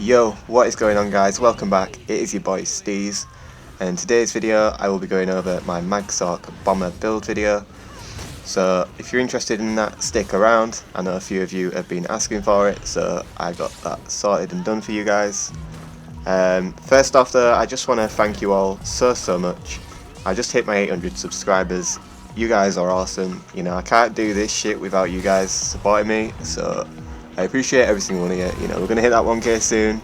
Yo, what is going on guys? Welcome back, it is your boy Steez, and in today's video I will be going over my Magsorc bomber build video. So if you're interested in that, stick around. I know a few of you have been asking for it, so I got that sorted and done for you guys. First off though, I just want to thank you all so much. I just hit my 800 subscribers. You guys are awesome. You know, I can't do this shit without you guys supporting me, so I appreciate every single one of you. You know, we're going to hit that 1k soon.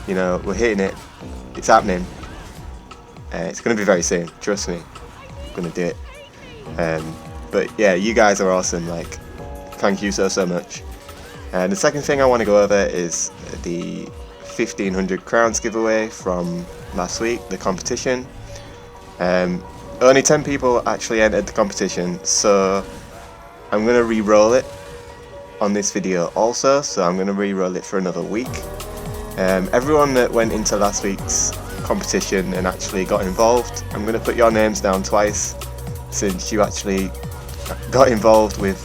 You know, we're hitting it. It's happening. It's going to be very soon. Trust me. I'm going to do it. But yeah, you guys are awesome. Like, thank you so much. And the second thing I want to go over is the 1500 crowns giveaway from last week, the competition. Only 10 people actually entered the competition, so I'm going to re-roll it on this video also, so I'm going to re-roll it for another week. Everyone that went into last week's competition and actually got involved, I'm going to put your names down twice, since you actually got involved with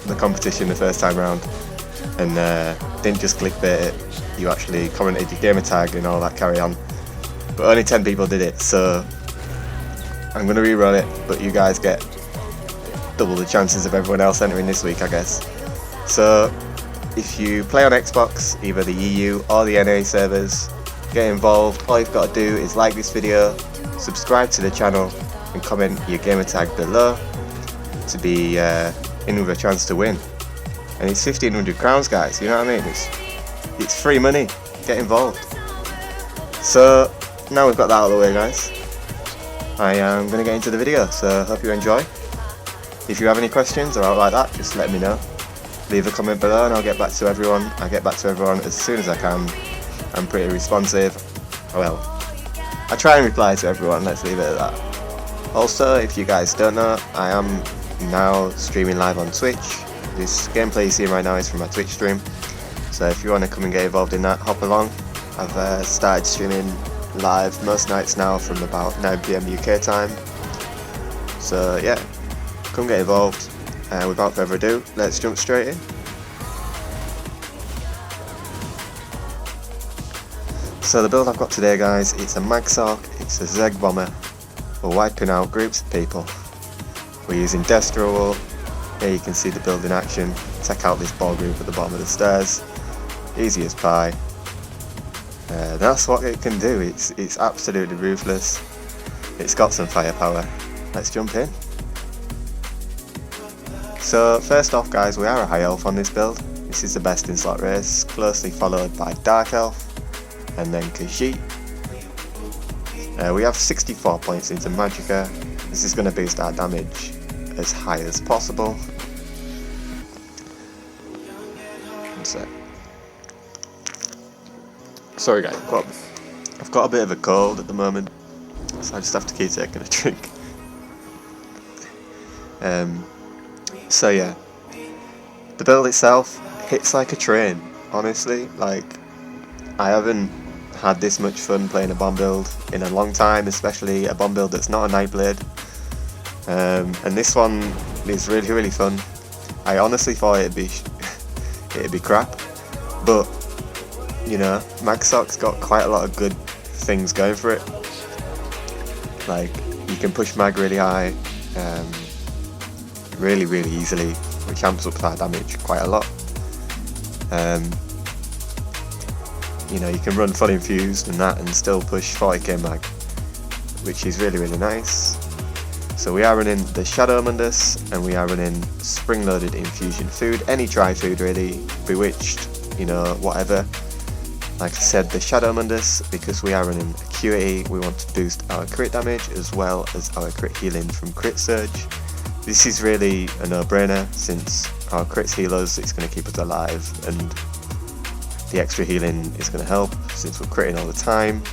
the competition the first time round and didn't just clickbait it, you actually commented your gamer tag and all that carry on. But only 10 people did it, so I'm going to re-roll it, but you guys get double the chances of everyone else entering this week, I guess. So if you play on Xbox, either the EU or the NA servers, get involved. All you've got to do is like this video, subscribe to the channel and comment your gamer tag below to be in with a chance to win. And it's 1500 crowns guys, you know what I mean? It's free money, get involved. So now we've got that out of the way guys, I am going to get into the video, so hope you enjoy. If you have any questions or out like that, just let me know. Leave a comment below and I'll get back to everyone. I get back to everyone as soon as I can. I'm pretty responsive. Well, I try and reply to everyone, let's leave it at that. Also, if you guys don't know, I am now streaming live on Twitch. This gameplay you see right now is from my Twitch stream. So if you want to come and get involved in that, hop along. I've started streaming live most nights now from about 9 PM UK time. So yeah, come get involved. Without further ado, let's jump straight in. So the build I've got today guys, it's a Magsorc, it's a Zeg bomber. We're wiping out groups of people. We're using Destro wool. Here you can see the build in action. Check out this ball group at the bottom of the stairs. Easy as pie. That's what it can do, it's absolutely ruthless. It's got some firepower. Let's jump in. So first off guys, we are a high elf on this build. This is the best in slot race, closely followed by dark elf and then Khajit. We have 64 points into Magicka. This is going to boost our damage as high as possible. One sec. Sorry guys, I've got a bit of a cold at the moment, so I just have to keep taking a drink. So yeah, the build itself hits like a train, honestly. Like, I haven't had this much fun playing a bomb build in a long time, especially a bomb build that's not a Nightblade. And this one is really fun. I honestly thought it'd be crap, but you know, Magsorc's got quite a lot of good things going for it. Like, you can push mag really high, really easily, which amps up that damage quite a lot. You know, you can run full infused and that and still push 40k mag, which is really nice. So we are running the Shadow Mundus and we are running spring loaded infusion food, any dry food really, bewitched, you know, whatever. Like I said, the Shadow Mundus, because we are running Acuity, we want to boost our crit damage as well as our crit healing from crit surge. This is really a no-brainer, since our crits heal us, it's going to keep us alive, and the extra healing is going to help, since we're critting all the time.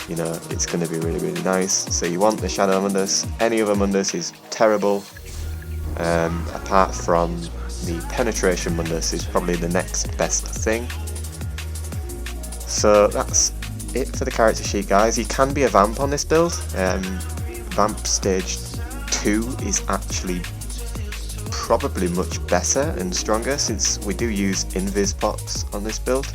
You know, it's going to be really nice. So you want the Shadow Mundus. Any other Mundus is terrible, apart from the Penetration Mundus is probably the next best thing. So that's it for the character sheet guys. You can be a Vamp on this build. Vamp stage 2 is actually probably much better and stronger, since we do use invis pops on this build.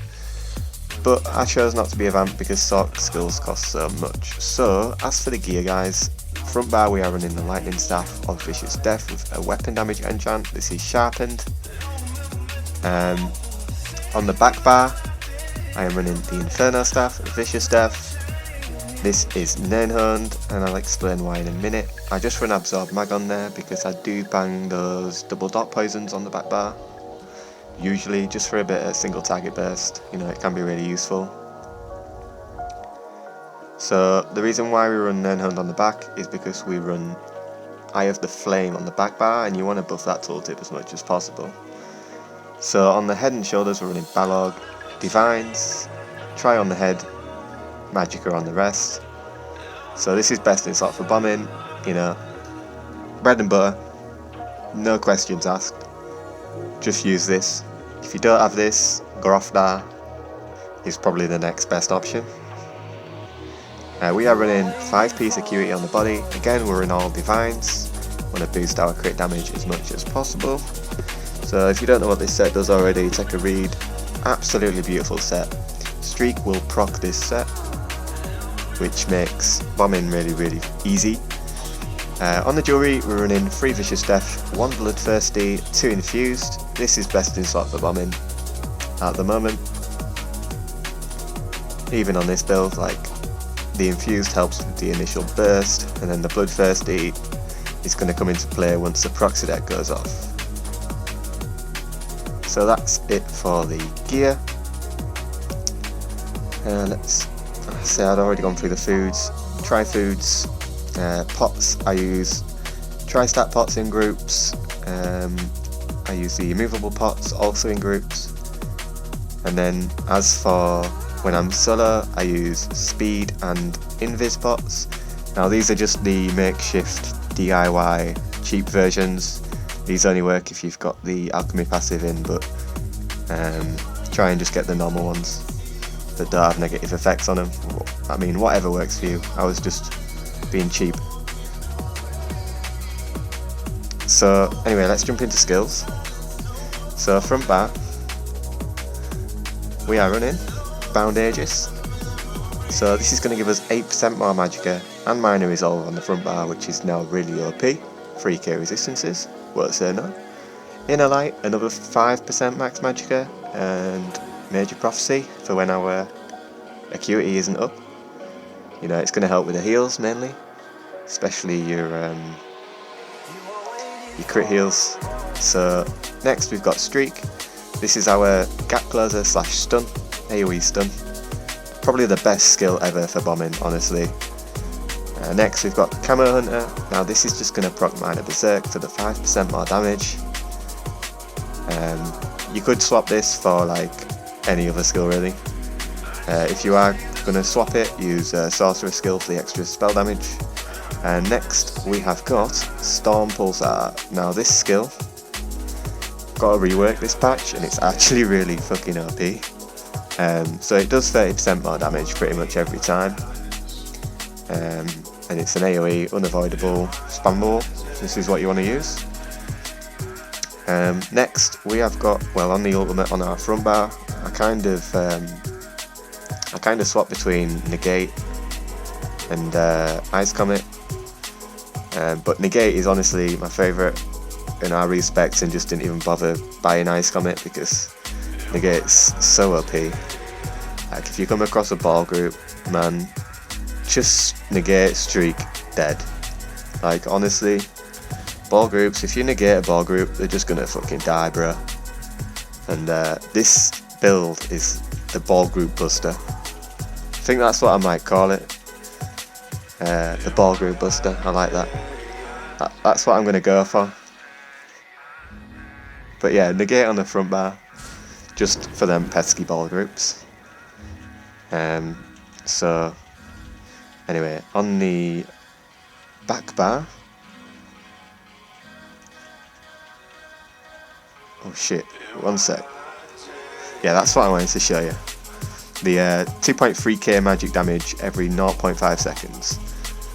but I chose not to be a vamp because Sorc skills cost so much. So as for the gear guys, front bar we are running the lightning staff of vicious death with a weapon damage enchant. This is Sharpened. On the back bar I am running the Inferno staff of vicious death. This is Nirnhoned, and I'll explain why in a minute. I just run Absorb Mag on there because I do bang those double dot poisons on the back bar. Usually just for a bit of single target burst, you know, it can be really useful. So the reason why we run Nirnhoned on the back is because we run Eye of the Flame on the back bar, and you want to buff that tooltip as much as possible. So on the head and shoulders we're running Balorgh, Divines, Try on the head, Magicka on the rest. So this is best in slot for bombing, you know, bread and butter, no questions asked, just use this. If you don't have this, Grofdar is probably the next best option. We are running 5-piece Acuity on the body. Again, we're in all Divines. Want to boost our crit damage as much as possible. So if you don't know what this set does already, take a read. Absolutely beautiful set. Streak will proc this set, which makes bombing really easy. On the jewellery we're running 3 vicious death, 1 bloodthirsty, 2 infused. This is best in slot for bombing at the moment. Even on this build, like, the infused helps with the initial burst, and then the bloodthirsty is going to come into play once the proxy deck goes off. So that's it for the gear. Let's say I'd already gone through the foods. Try foods, pots I use tri-stat pots in groups. I use the immovable pots also in groups. And then as for when I'm solo, I use speed and invis pots. Now these are just the makeshift DIY cheap versions. These only work if you've got the alchemy passive in, but try and just get the normal ones that don't have negative effects on them. I mean, whatever works for you. I was just being cheap. So anyway, let's jump into skills. So front bar, we are running Bound Aegis. So this is going to give us 8% more Magicka and Minor Resolve on the front bar, which is now really OP. 3k resistances, won't say no. Inner Light, another 5% max Magicka and Major Prophecy for when our Acuity isn't up. You know, it's going to help with the heals mainly, especially your crit heals. So next we've got Streak. This is our gap closer / stun, AoE stun. Probably the best skill ever for bombing, honestly. Next we've got Camo Hunter. Now this is just going to proc Minor Berserk for the 5% more damage. You could swap this for like any other skill really. If you are going to swap it, use Sorcerer skill for the extra spell damage. And next we have got Storm Pulsar. Now this skill, got to rework this patch and it's actually really fucking OP. So it does 30% more damage pretty much every time. And it's an AoE, unavoidable, spammable. This is what you want to use. Next we have got, well, on the ultimate on our front bar, I kind of swap between Negate and Ice Comet, but Negate is honestly my favourite in our respecs, and just didn't even bother buying Ice Comet because Negate's so OP. Like if you come across a ball group, man, just Negate Streak, dead. Like honestly, ball groups, if you negate a ball group, they're just gonna fucking die, bro. And this build is the ball group buster. I think that's what I might call it. The ball group buster. I like that. That's what I'm gonna go for. But yeah, negate on the front bar, just for them pesky ball groups. So anyway, on the back bar. Oh shit, one sec. Yeah, that's what I wanted to show you. The 2.3k magic damage every 0.5 seconds.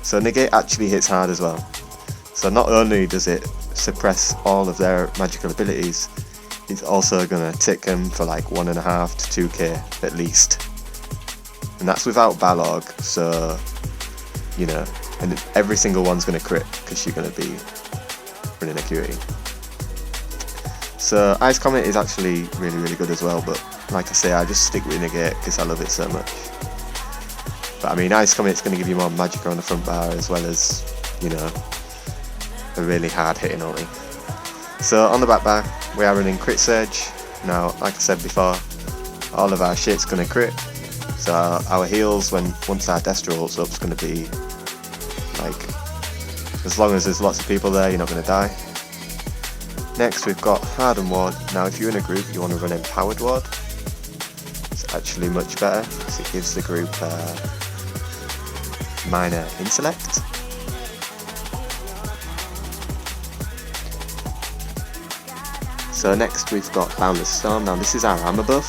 So Negate actually hits hard as well. So not only does it suppress all of their magical abilities, it's also going to tick them for like 1.5 to 2k at least. and that's without Balorgh, so you know, and every single one's going to crit because you're going to be running Acuity. So Ice Comet is actually really good as well, but like I say, I just stick with Negate because I love it so much. But I mean, Ice Comet's going to give you more Magicka on the front bar as well as, you know, a really hard hitting ulti. So on the back bar, we are running Crit Surge. Now, like I said before, all of our shit's going to crit. So our heals, once our Destro ult's up, is going to be like, as long as there's lots of people there, you're not going to die. Next we've got Hardened Ward. Now if you're in a group you want to run Empowered Ward. It's actually much better because it gives the group minor intellect. So next we've got Boundless Storm. Now this is our armor buff.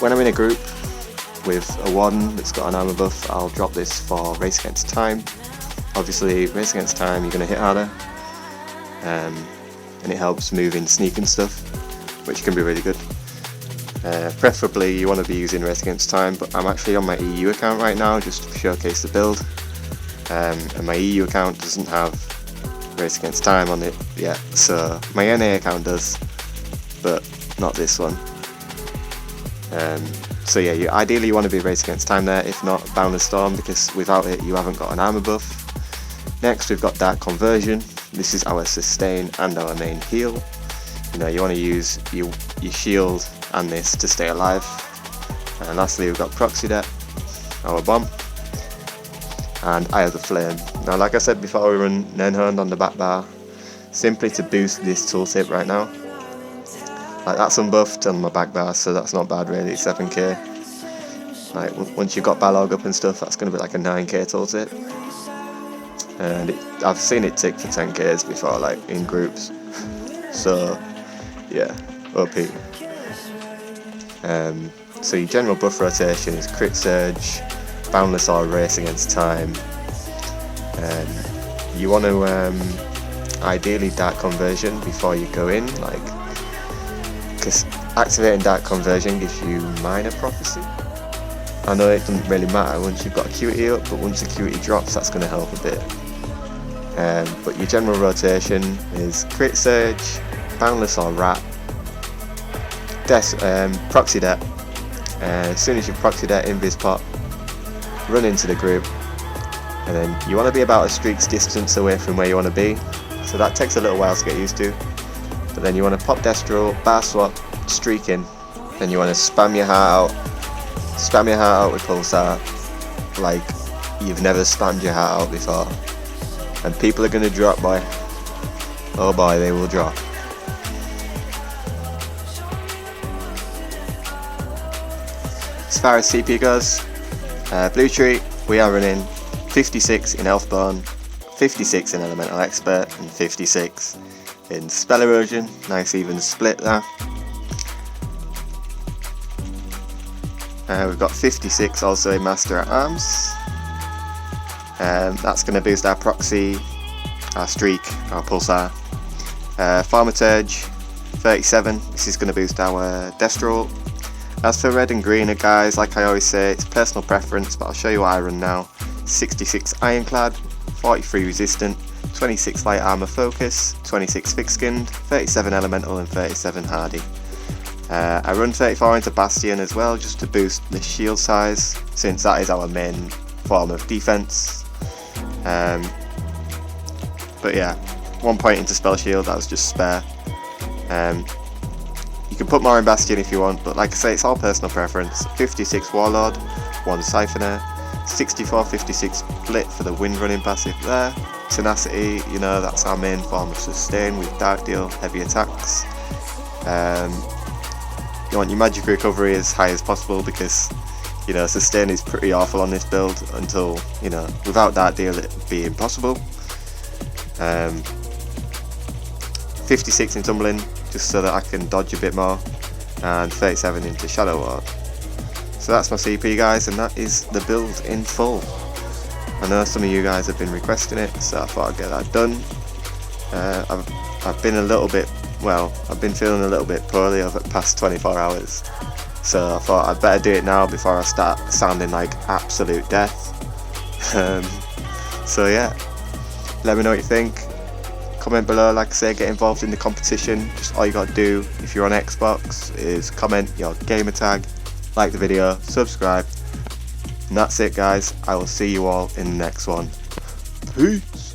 When I'm in a group with a Warden that's got an armor buff, I'll drop this for Race Against Time. Obviously Race Against Time you're going to hit harder. And it helps move in sneak and stuff, which can be really good. Preferably you want to be using Race Against Time, but I'm actually on my EU account right now just to showcase the build, and my EU account doesn't have Race Against Time on it yet, so my NA account does, but not this one. So yeah, ideally you want to be Race Against Time there, if not Boundless Storm, because without it you haven't got an armor buff. Next we've got Dark Conversion. This is our sustain and our main heal. You know, you want to use your shield and this to stay alive. And lastly we've got Proxy Det, our bomb, and Eye of the Flame. Now like I said before, we run Nirnhoned on the back bar simply to boost this tooltip right now. Like that's unbuffed on my back bar, so that's not bad really, 7k. Like once you've got Balorgh up and stuff, that's going to be like a 9k tooltip. And I've seen it tick for 10k's before, like in groups. So yeah, OP. So your general buff rotation is Crit Surge, Boundless or Race Against Time. You want to ideally Dark Conversion before you go in, like, because activating Dark Conversion gives you minor prophecy. I know it doesn't really matter once you've got Acuity up, but once Acuity drops, that's going to help a bit. But your general rotation is Crit Surge, Boundless or Rat, Proxy Det. As soon as you Proxy Det Invis Pot, run into the group, and then you want to be about a streak's distance away from where you want to be, so that takes a little while to get used to. But then you want to pop Destro, bar swap, streak in, then you want to spam your heart out with pulsar like you've never spammed your heart out before. And people are going to drop, boy. Oh boy, they will drop. As far as CP goes, Blue Tree, we are running 56 in Elfborn, 56 in Elemental Expert, and 56 in Spell Erosion. Nice even split there. We've got 56 also in Master at Arms. That's going to boost our Proxy, our Streak, our Pulsar. Thaumaturge, 37, this is going to boost our Destro. As for red and green, guys, like I always say, it's personal preference, but I'll show you what I run now. 66 Ironclad, 43 Resistant, 26 Light Armor Focus, 26 Thick Skinned, 37 Elemental and 37 Hardy. I run 34 into Bastion as well, just to boost the shield size, since that is our main form of defense. But yeah, 1 point into Spell Shield, that was just spare. You can put more in Bastion if you want, but like I say, it's all personal preference. 56 Warlord, 1 Siphoner, 64 56 Split for the wind running passive there. Tenacity, you know, that's our main form of sustain with Dark Deal, heavy attacks. You want your magic recovery as high as possible because, you know, sustain is pretty awful on this build until, you know, without Dark Deal it'd be impossible. 56 in Tumbling, just so that I can dodge a bit more, and 37 into Shadow Ward. So that's my CP, guys, and that is the build in full. I know some of you guys have been requesting it, so I thought I'd get that done. I've been a little bit, well, I've been feeling a little bit poorly over the past 24 hours, So I thought I'd better do it now before I start sounding like absolute death. So yeah, let me know what you think. Comment below, like I say, get involved in the competition. Just all you gotta do if you're on Xbox is comment your gamer tag, like the video, subscribe, and that's it guys. I will see you all in the next one. Peace.